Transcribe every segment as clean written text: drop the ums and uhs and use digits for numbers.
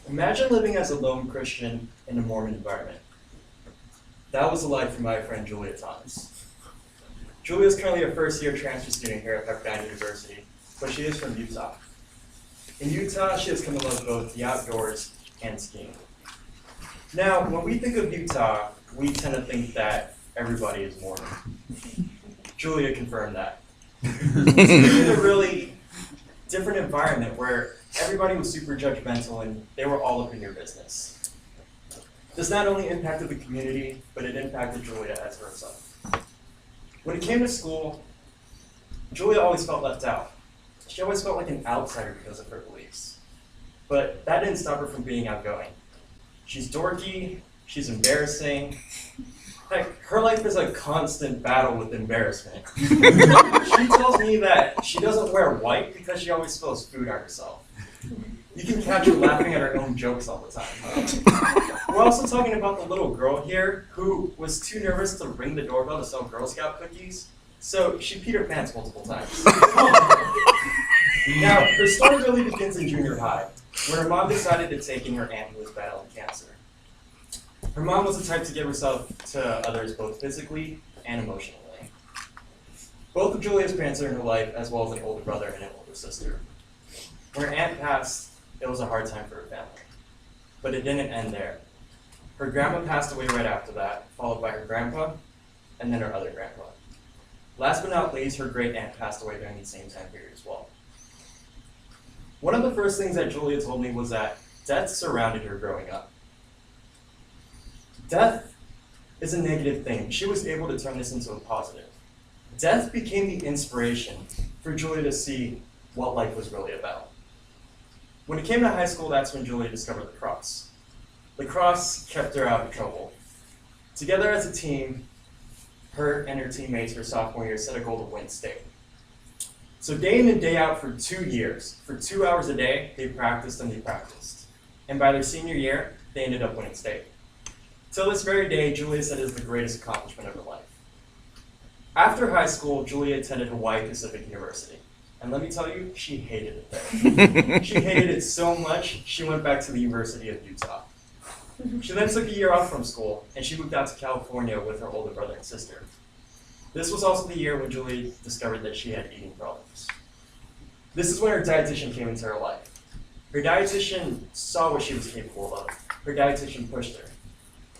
Imagine living as a lone Christian in a Mormon environment. That was the life for my friend Julia Thomas. Julia is currently a first-year transfer student here at Pepperdine University, but she is from Utah. In Utah, she has come to love both the outdoors and skiing. Now, when we think of Utah, we tend to think that everybody is Mormon. Julia confirmed that. It's in a really different environment where everybody was super judgmental and they were all up in your business. This not only impacted the community, but it impacted Julia as herself. When it came to school, Julia always felt left out. She always felt like an outsider because of her beliefs. But that didn't stop her from being outgoing. She's dorky, she's embarrassing. Heck, her life is a constant battle with embarrassment. She tells me that she doesn't wear white because she always spills food on herself. You can catch her laughing at her own jokes all the time. We're also talking about the little girl here who was too nervous to ring the doorbell to sell Girl Scout cookies, so she peed her pants multiple times. Now, her story really begins in junior high, where her mom decided to take in her aunt who was battling cancer. Her mom was the type to give herself to others both physically and emotionally. Both of Julia's parents are in her life, as well as an older brother and an older sister. When her aunt passed, it was a hard time for her family. But it didn't end there. Her grandma passed away right after that, followed by her grandpa, and then her other grandpa. Last but not least, her great aunt passed away during the same time period as well. One of the first things that Julia told me was that death surrounded her growing up. Death is a negative thing. She was able to turn this into a positive. Death became the inspiration for Julia to see what life was really about. When it came to high school, that's when Julia discovered lacrosse. Lacrosse kept her out of trouble. Together as a team, her and her teammates her sophomore year set a goal to win state. So day in and day out for 2 years, for 2 hours a day, they practiced and they practiced. And by their senior year, they ended up winning state. Till this very day, Julia said it is the greatest accomplishment of her life. After high school, Julia attended Hawaii Pacific University. And let me tell you, she hated it there. She hated it so much, she went back to the University of Utah. She then took a year off from school, and she moved out to California with her older brother and sister. This was also the year when Julia discovered that she had eating problems. This is when her dietitian came into her life. Her dietitian saw what she was capable of. Her dietitian pushed her.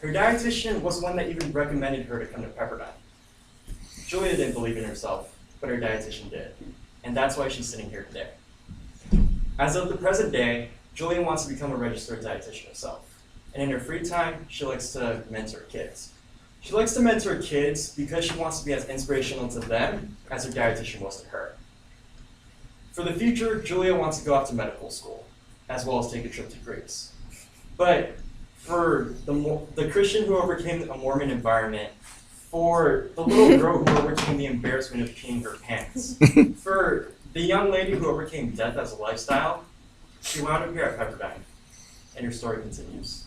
Her dietitian was one that even recommended her to come to Pepperdine. Julia didn't believe in herself, but her dietitian did. And that's why she's sitting here today. As of the present day, Julia wants to become a registered dietitian herself. And in her free time, she likes to mentor kids. She likes to mentor kids because she wants to be as inspirational to them as her dietitian was to her. For the future, Julia wants to go off to medical school, as well as take a trip to Greece. But for the Christian who overcame a Mormon environment, for the little girl who overcame the embarrassment of peeing her pants, for the young lady who overcame death as a lifestyle, she wound up here at Pepperdine, and her story continues.